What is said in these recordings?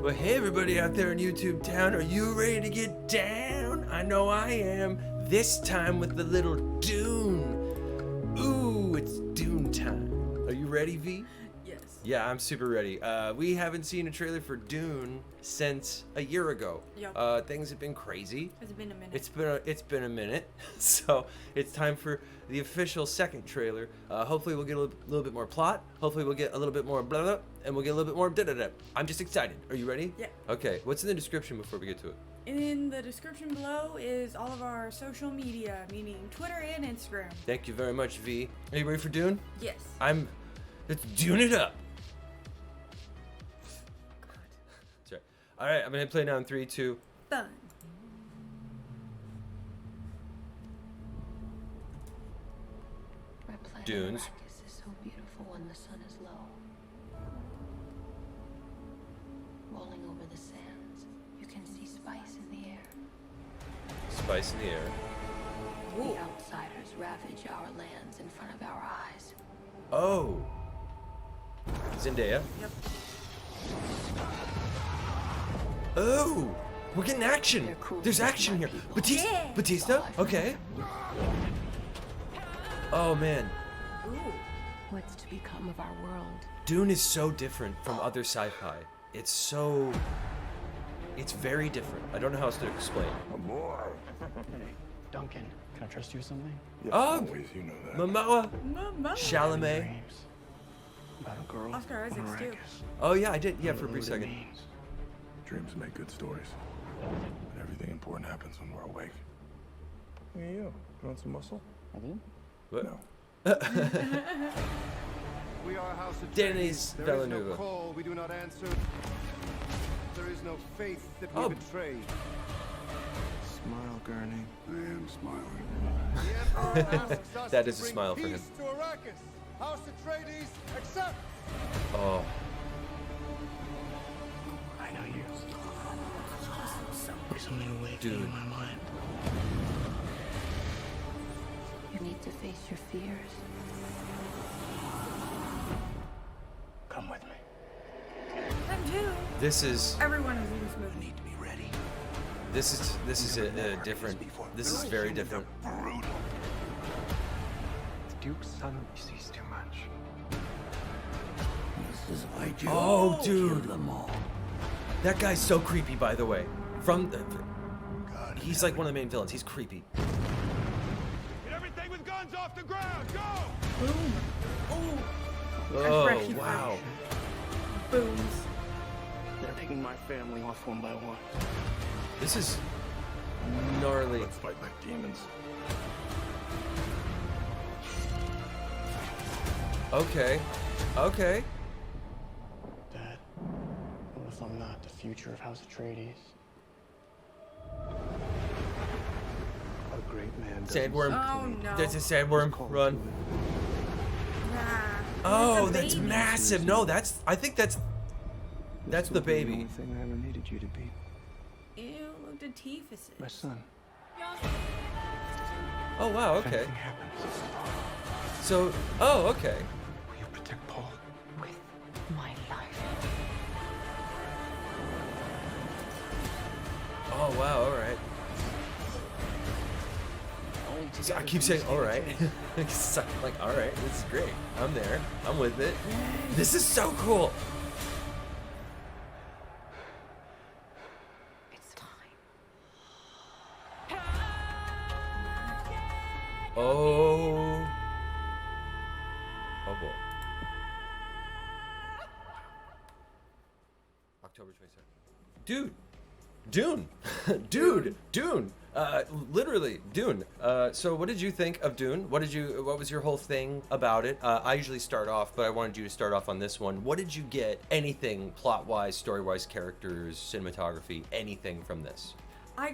Well, hey everybody out there in YouTube town, are you ready to get down? I know I am. This time with the little Dune. Ooh, it's Dune time. Are you ready, V? Yes. Yeah, I'm super ready. We haven't seen a trailer for Dune since a year ago. Yep. Things have been crazy. It's been a minute. It's been a minute, so it's time for the official second trailer. Hopefully we'll get a little bit more plot. Hopefully we'll get a little bit more blah blah, and we'll get a little bit more da da da. I'm just excited. Are you ready? Yeah. Okay. What's in the description before we get to it? In the description below is all of our social media, meaning Twitter and Instagram. Thank you very much, V. Are you ready for Dune? Yes. Let's Dune it up. That's right. All right. I'm gonna play now in 3, 2. Fun. Dunes. Arrakis is so beautiful when the sun is low. Rolling over the sands, you can see spice in the air. Spice in the air. Ooh. The outsiders ravage our lands in front of our eyes. Oh. Zendaya. Yep. Oh. We're getting action. There's action here. Batista. Yeah. Batista. Okay. Oh man. Ooh. What's to become of our world? Dune is so different from other sci-fi. It's very different. I don't know how else to explain. Hey, Duncan, can I trust you with something? Yes, Oh, always, you know that. Momoa. Mama. Chalamet. Dreams about a girl Oscar on Isaacs, too. Arrakis. Oh yeah, I did. Yeah, I for a don't brief know what it second. means. Dreams make good stories. But everything important happens when we're awake. Hey, you want some muscle? I did? What? No. We are a house of Denis There is Villeneuve. no call we do not answer. There is no faith that we Oh. betray. Smile, Gurney. I am smiling. The Emperor asks us That to is a bring smile for him. peace to Arrakis. House Atreides, accept. Oh. I know you. There's something away Dude. in my mind. You need to face your fears. Come with me. Them too. This is Everyone is in this movie. Need to be ready. this is a different. This is very different. Brutal. The Duke's son sees too much. This is why you Oh, killed dude. them all. That guy's so creepy, by the way. From the, God, he's like one of the main villains. He's creepy. Get everything with guns off the ground. Go. Boom. Ooh. Oh Fresh wow. Booms. They're taking my family off one by one. This is gnarly. Let's fight like demons. Okay. Okay. Dad, what if I'm not the future of House Atreides? A great man doesn't Sandworm. Oh no. That's a sandworm. Run. Nah. Oh, It's a that's baby. massive. No, I think that's the The baby. only thing I ever needed you to be. Ew, look at Tifa's. My son. Oh wow. If Okay. anything happens, So. Oh okay. will you protect Paul? With my life. Oh wow. All right. So I keep saying all right. It's like all right. This is great. I'm there. I'm with it. This is so cool. It's time. Oh. Oh boy. October 22nd. Dude. Dune. Dude. Dune. Literally Dune. So what did you think of Dune? What was your whole thing about it? I usually start off, but I wanted you to start off on this one. What did you get? Anything plot-wise, story-wise, characters, cinematography, anything from this? I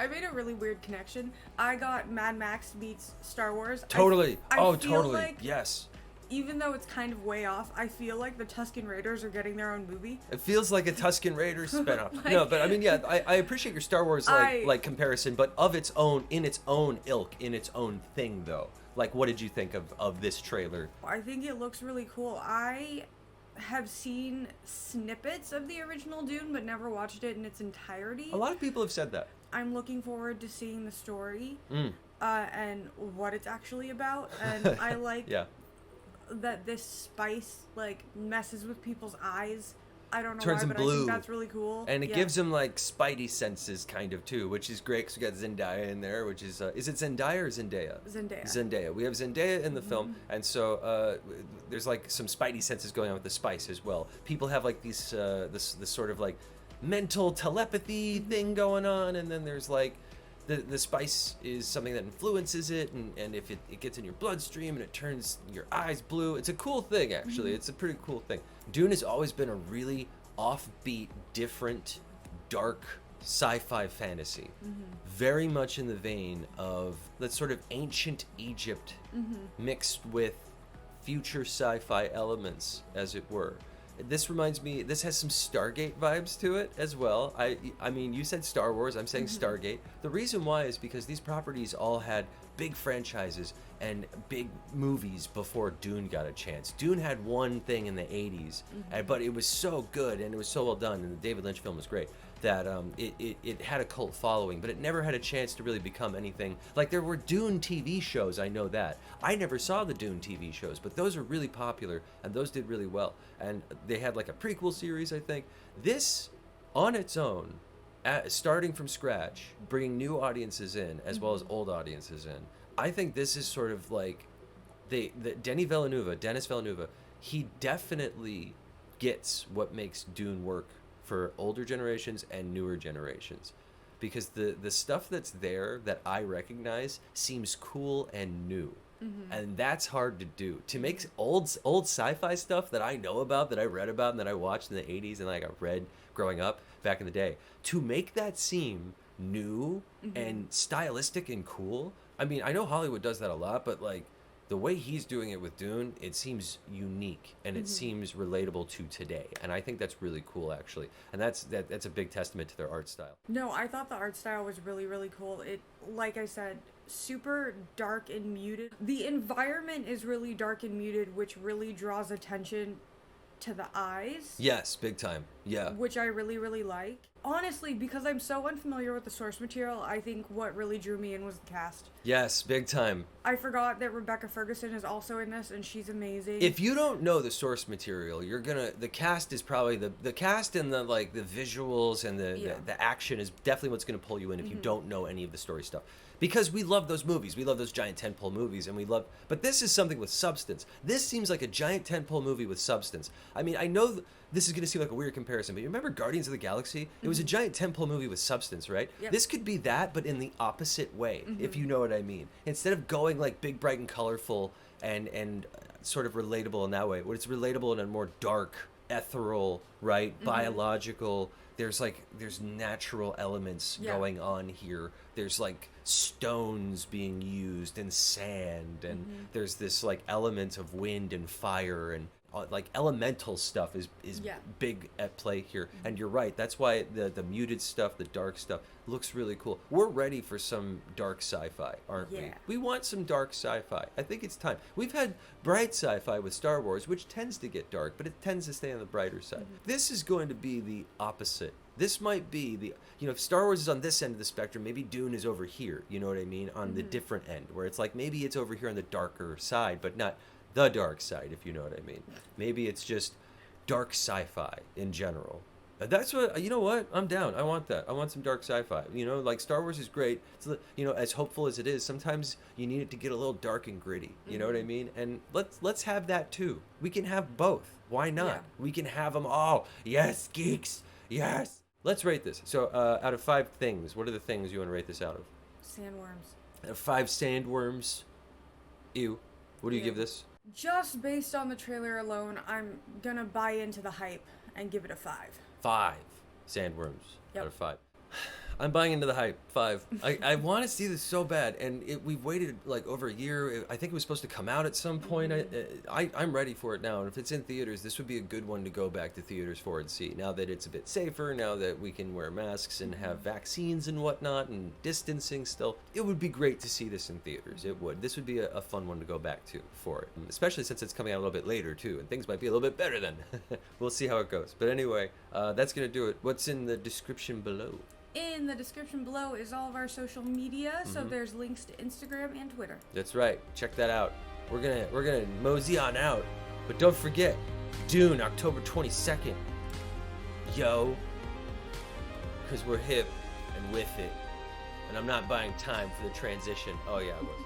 made a really weird connection. I got Mad Max meets Star Wars. Totally. I Oh, feel totally. like Yes. even though it's kind of way off, I feel like the Tusken Raiders are getting their own movie. It feels like a Tusken Raiders spinoff. Like- No, but I mean, yeah, I appreciate your Star Wars I- like comparison, but of its own, in its own ilk, in its own thing, though. Like, what did you think of this trailer? I think it looks really cool. I have seen snippets of the original Dune, but never watched it in its entirety. A lot of people have said that. I'm looking forward to seeing the story Mm. and what it's actually about. And I like Yeah. that this spice like messes with people's eyes. I don't know Turns why, them but I blue. think that's really cool. And it Yeah. gives them like spidey senses kind of too, which is great because we got Zendaya in there, which is it Zendaya or Zendaya? Zendaya. Zendaya. We have Zendaya in the film, and so there's like some spidey senses going on with the spice as well. People have like these this sort of like mental telepathy thing going on, and then there's like the spice is something that influences it, and if it gets in your bloodstream and it turns your eyes blue, it's a cool thing actually. It's a pretty cool thing. Dune has always been a really offbeat, different, dark sci-fi fantasy. Very much in the vein of that sort of ancient Egypt mixed with future sci-fi elements, as it were. This reminds me, this has some Stargate vibes to it as well. I mean, you said Star Wars, I'm saying Stargate. The reason why is because these properties all had big franchises and big movies before Dune got a chance. Dune had one thing in the 80s, but it was so good and it was so well done, and the David Lynch film was great, that it had a cult following, but it never had a chance to really become anything. Like, there were Dune TV shows, I know that. I never saw the Dune TV shows, but those are really popular, and those did really well. And they had like a prequel series, I think. This, on its own, starting from scratch, bringing new audiences in, as well as old audiences in, I think this is sort of like, Denis Villeneuve, he definitely gets what makes Dune work for older generations and newer generations, because the stuff that's there that I recognize seems cool and new, and that's hard to do. To make old sci-fi stuff that I know about, that I read about, and that I watched in the 80s and like I read growing up back in the day, to make that seem new and stylistic and cool. I mean, I know Hollywood does that a lot, but like, the way he's doing it with Dune, it seems unique and it seems relatable to today, and I think that's really cool actually, and that's a big testament to their art style. No, I thought the art style was really, really cool. It, like I said, super dark and muted. The environment is really dark and muted, which really draws attention to the eyes. Yes, big time. Yeah. Which I really, really like. Honestly, because I'm so unfamiliar with the source material, I think what really drew me in was the cast. Yes, big time. I forgot that Rebecca Ferguson is also in this, and she's amazing. If you don't know the source material, the cast is probably the cast, and the like the visuals and the action is definitely what's gonna pull you in if you don't know any of the story stuff. Because we love those movies. We love those giant tentpole movies, and but this is something with substance. This seems like a giant tentpole movie with substance. I mean, I know this is going to seem like a weird comparison, but you remember Guardians of the Galaxy? It was a giant tentpole movie with substance, right? Yep. This could be that, but in the opposite way, if you know what I mean. Instead of going like big, bright, and colorful and sort of relatable in that way, it's relatable in a more dark, ethereal, right, biological. There's natural elements going on here. There's like stones being used and sand, and there's this like element of wind and fire, and like elemental stuff is big at play here. And you're right, that's why the muted stuff, the dark stuff looks really cool. We're ready for some dark sci-fi, aren't we? We want some dark sci-fi. I think it's time. We've had bright sci-fi with Star Wars, which tends to get dark, but it tends to stay on the brighter side. This is going to be the opposite. This might be if Star Wars is on this end of the spectrum, maybe Dune is over here, you know what I mean, on the different end, where it's like maybe it's over here on the darker side, but not the dark side, if you know what I mean. Maybe it's just dark sci-fi in general. That's what, you know what, I'm down. I want that. I want some dark sci-fi. Like Star Wars is great. It's, as hopeful as it is, sometimes you need it to get a little dark and gritty. You know what I mean? And let's have that too. We can have both. Why not? Yeah. We can have them all. Yes, geeks. Yes. Let's rate this. So out of 5 things, what are the things you want to rate this out of? Sandworms. Out of 5 sandworms, ew. What do you Ew. give this? Just based on the trailer alone, I'm gonna buy into the hype and give it a 5. 5 sandworms Yep. out of 5. I'm buying into the hype. 5. I want to see this so bad, and we've waited like over a year. I think it was supposed to come out at some point. I'm ready for it now, and if it's in theaters, this would be a good one to go back to theaters for and see. Now that it's a bit safer, now that we can wear masks and have vaccines and whatnot and distancing still, it would be great to see this in theaters. It would. This would be a fun one to go back to for it, especially since it's coming out a little bit later too, and things might be a little bit better then. We'll see how it goes. But anyway, that's gonna do it. What's in the description below? In the description below is all of our social media, so there's links to Instagram and Twitter. That's right. Check that out. We're gonna mosey on out, but don't forget, Dune, October 22nd. Yo, because we're hip and with it, and I'm not buying time for the transition. Oh yeah, I was.